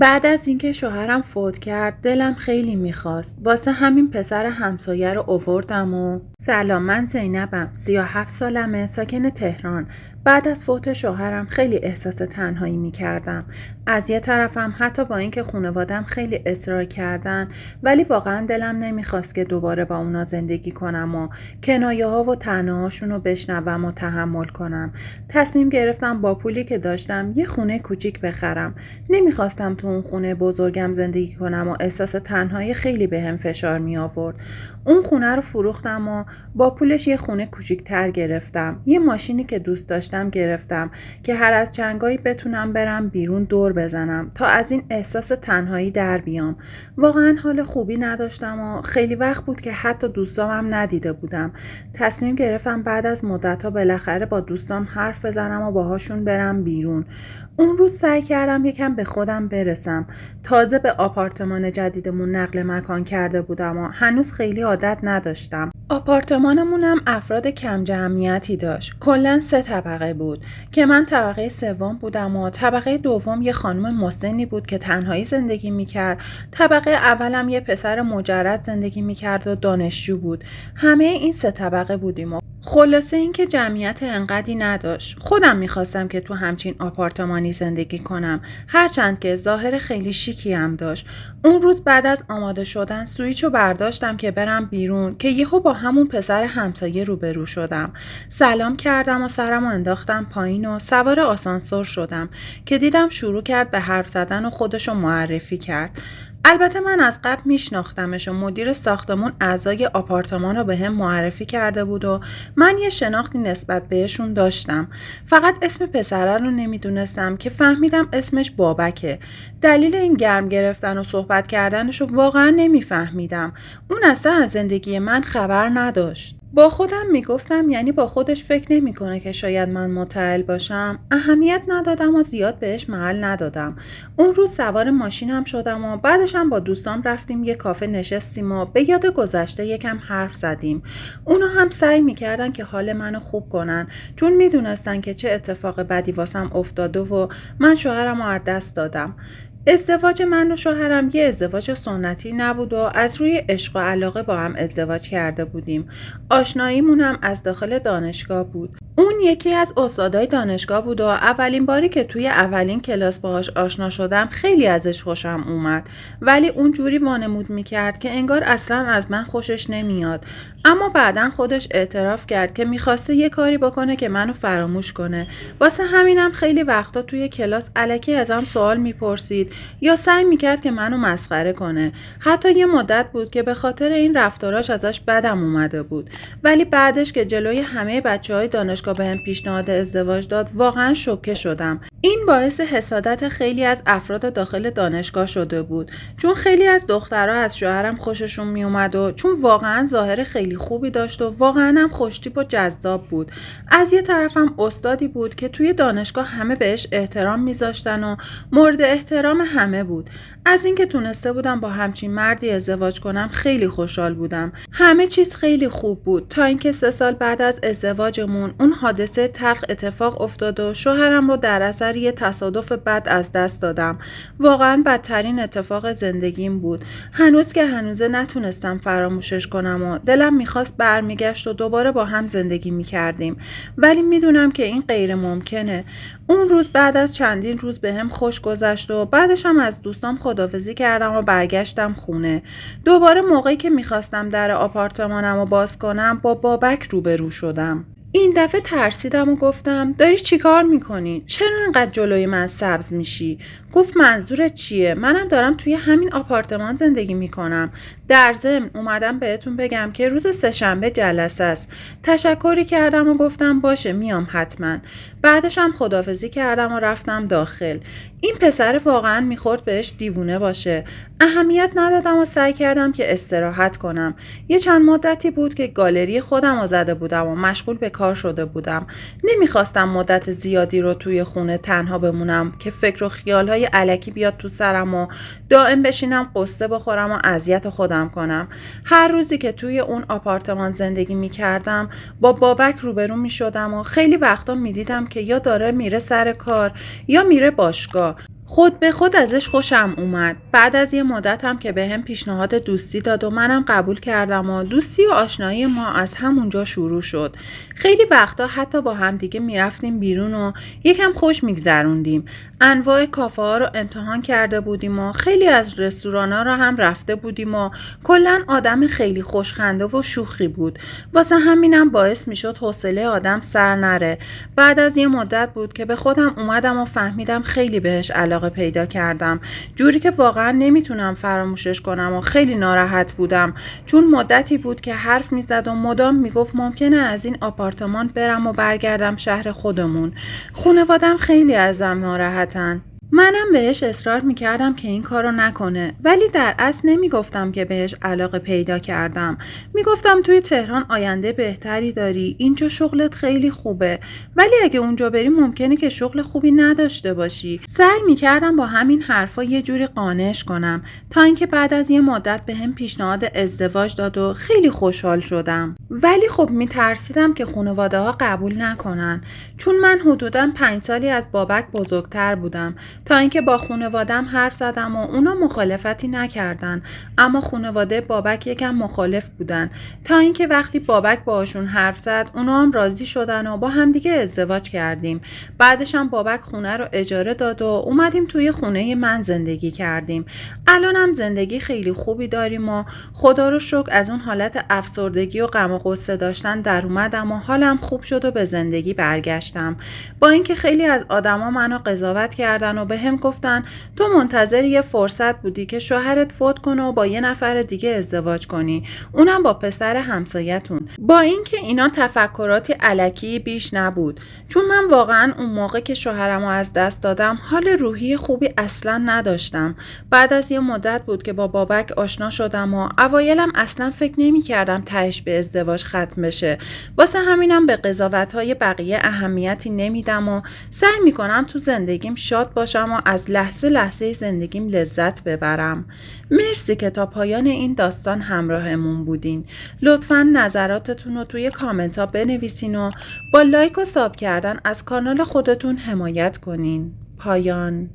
بعد از اینکه شوهرم فوت کرد دلم خیلی میخواست. واسه همین پسر همسایه رو آوردم و سلام، من زینبم، 37 سالمه، ساکن تهران. بعد از فوت شوهرم خیلی احساس تنهایی میکردم. از یه طرفم حتی با اینکه خانوادم خیلی اصرار کردن ولی واقعا دلم نمیخواست که دوباره با اونا زندگی کنم و کنایه ها و طعنه‌هاشون رو بشنوم و تحمل کنم. تصمیم گرفتم با پولی که داشتم یه خونه کوچیک بخرم. نمیخواستم تو اون خونه بزرگم زندگی کنم و احساس تنهایی خیلی بهم فشار می آورد. اون خونه رو فروختم و با پولش یه خونه کوچیک‌تر گرفتم. یه ماشینی که دوست داشتم گرفتم که هر از چنگایی بتونم برم بیرون دور بزنم تا از این احساس تنهایی در بیام. واقعا حال خوبی نداشتم و خیلی وقت بود که حتی دوستامم ندیده بودم. تصمیم گرفتم بعد از مدت‌ها بالاخره با دوستام حرف بزنم و باهاشون برم بیرون. اون روز سعی کردم یکم به خودم برسم. تازه به آپارتمان جدیدمون نقل مکان کرده بودم و هنوز خیلی عادت نداشتم. آپارتمانمونم افراد کم جمعیتی داشت. کلاً 3 طبقه بود که من طبقه سوم بودم و طبقه دوم یه خانم مسنی بود که تنهایی زندگی میکرد. طبقه اولم یه پسر مجرد زندگی میکرد و دانشجو بود. همه این 3 طبقه بودیم و خلاصه این که جمعیت انقدی نداشت. خودم میخواستم که تو همچین آپارتمانی زندگی کنم، هرچند که ظاهر خیلی شیکی هم داشت. اون روز بعد از آماده شدن سویچو برداشتم که برم بیرون که یهو با همون پسر همسایه روبرو شدم. سلام کردم و سرمو انداختم پایین و سوار آسانسور شدم که دیدم شروع کرد به حرف زدن و خودشو معرفی کرد. البته من از قبل میشناختمش و مدیر ساختمون اعضای آپارتمان رو به هم معرفی کرده بود و من یه شناختی نسبت بهشون داشتم. فقط اسم پسره رو نمیدونستم که فهمیدم اسمش بابکه. دلیل این گرم گرفتن و صحبت کردنش رو واقعا نمیفهمیدم. اون اصلا از زندگی من خبر نداشت. با خودم میگفتم یعنی با خودش فکر نمیکنه که شاید من متعال باشم. اهمیت ندادم و زیاد بهش محل ندادم. اون روز سوار ماشینم شدم و بعدش هم با دوستام رفتیم یه کافه نشستیم و به یاد گذشته یکم حرف زدیم. اونا هم سعی میکردن که حال منو خوب کنن چون میدونستن که چه اتفاق بدی واسم افتاده و من شوهرمو از دست دادم. ازدواج من و شوهرم یه ازدواج سنتی نبود و از روی عشق و علاقه با هم ازدواج کرده بودیم. آشناییمون هم از داخل دانشگاه بود. اون یکی از استادای دانشگاه بود و اولین باری که توی اولین کلاس باهاش آشنا شدم خیلی ازش خوشم اومد، ولی اون جوری وانمود میکرد که انگار اصلا از من خوشش نمیاد. اما بعدن خودش اعتراف کرد که میخواسته یه کاری بکنه که منو فراموش کنه. واسه همینم خیلی وقتا توی کلاس الکی ازم سوال میپرسید یا سعی میکرد که منو مسخره کنه. حتی یه مدت بود که به خاطر این رفتاراش ازش بدم اومده بود، ولی بعدش که جلوی همه بچه‌های دانشگاه بهم پیشنهاد ازدواج داد واقعا شوکه شدم. این باعث حسادت خیلی از افراد داخل دانشگاه شده بود، چون خیلی از دخترها از شوهرم خوششون میومد و چون واقعا ظاهر خیلی خوبی داشت و واقعا هم خوشتیپ و جذاب بود. از یه طرفم استادی بود که توی دانشگاه همه بهش احترام میذاشتن و مورد احترام همه بود. از اینکه تونسته بودم با همچین مردی ازدواج کنم خیلی خوشحال بودم. همه چیز خیلی خوب بود تا اینکه 3 سال بعد از ازدواجمون اون حادثه تلخ اتفاق افتاد و شوهرم رو در اثر یه تصادف بد از دست دادم. واقعا بدترین اتفاق زندگیم بود. هنوز که هنوزه نتونستم فراموشش کنم و دلم میخواست برمیگشت و دوباره با هم زندگی میکردیم، ولی میدونم که این غیر ممکنه. اون روز بعد از چندین روز بهم خوش گذشت و بعدش هم از دوستام خداحافظی کردم و برگشتم خونه. دوباره موقعی که میخواستم در آپارتمانم رو باز کنم با بابک روبرو شدم. این دفعه ترسیدم و گفتم داری چی کار میکنی؟ چرا انقدر جلوی من سبز میشی؟ گفت منظورت چیه؟ منم دارم توی همین آپارتمان زندگی میکنم. در ضمن اومدم بهتون بگم که روز 3 شنبه جلسه است. تشکری کردم و گفتم باشه میام حتما. بعدش هم خداحافظی کردم و رفتم داخل. این پسر واقعا میخورد بهش دیوونه باشه. اهمیت ندادم و سعی کردم که استراحت کنم. یه چند مدتی بود که گالری خودم رو زده بودم و مشغول به کار شده بودم. نمیخواستم مدت زیادی رو توی خونه تنها بمونم که فکر و خیالهای الکی بیاد تو سرم و دائم بشینم قصه بخورم و اذیت خودم کنم. هر روزی که توی اون آپارتمان زندگی میکردم با بابک روبرو میشدم و خیلی وقتا میدیدم که یا داره میره سر کار یا میره باشگاه. خود به خود ازش خوشم اومد. بعد از یه مدت هم که بهم پیشنهاد دوستی داد و منم قبول کردم و دوستی و آشنایی ما از همونجا شروع شد. خیلی وقتا حتی با هم دیگه میرفتیم بیرون و یکم خوش میگذروندیم. انواع کافه ها رو امتحان کرده بودیم و خیلی از رستورانا رو هم رفته بودیم و کلا آدم خیلی خوشخنده و شوخی بود. واسه همینم باعث میشد حوصله آدم سر نره. بعد از یه مدت بود که به خودم اومدم و فهمیدم خیلی بهش علاقه پیدا کردم، جوری که واقعا نمیتونم فراموشش کنم و خیلی ناراحت بودم، چون مدتی بود که حرف میزد و مدام میگفت ممکنه از این آپارتمان برم و برگردم شهر خودمون. خانواده‌ام خیلی ازم ناراحتن. منم بهش اصرار میکردم که این کارو نکنه، ولی در اصل نمیگفتم که بهش علاقه پیدا کردم. میگفتم توی تهران آینده بهتری داری، اینجا شغلت خیلی خوبه، ولی اگه اونجا بری ممکنه که شغل خوبی نداشته باشی. سعی میکردم با همین حرفا یه جوری قانعش کنم، تا اینکه بعد از یه مدت بهم پیشنهاد ازدواج داد و خیلی خوشحال شدم. ولی خب میترسیدم که خانواده‌ها قبول نکنن، چون من حدوداً 5 سالی از بابک بزرگتر بودم. تا اینکه با خانواده‌ام حرف زدم و اونا مخالفتی نکردن، اما خانواده بابک یکم مخالف بودن، تا اینکه وقتی بابک باهاشون حرف زد اونا هم راضی شدن و با همدیگه ازدواج کردیم. بعدش هم بابک خونه رو اجاره داد و اومدیم توی خونه من زندگی کردیم. الانم زندگی خیلی خوبی داریم و خدا رو شکر از اون حالت افسردگی و غم و غصه داشتن در اومدم و حالم خوب شد و به زندگی برگشتم. با اینکه خیلی از آدما منو قضاوت کردن و بهم گفتن تو منتظر یه فرصت بودی که شوهرت فوت کنه و با یه نفر دیگه ازدواج کنی، اونم با پسر همسایتون. با اینکه اینا تفکراتی الکی بیش نبود، چون من واقعا اون موقع که شوهرمو از دست دادم حال روحی خوبی اصلا نداشتم. بعد از یه مدت بود که با بابک آشنا شدم و اوایلم اصلا فکر نمی‌کردم تهش به ازدواج ختم بشه. واسه همینم به قضاوت‌های بقیه اهمیتی نمیدم و سعی می‌کنم تو زندگیم شاد باشم و از لحظه لحظه زندگیم لذت ببرم. مرسی که تا پایان این داستان همراهمون بودین. لطفاً نظراتتون رو توی کامنت ها بنویسین و با لایک و ساب کردن از کانال خودتون حمایت کنین. پایان.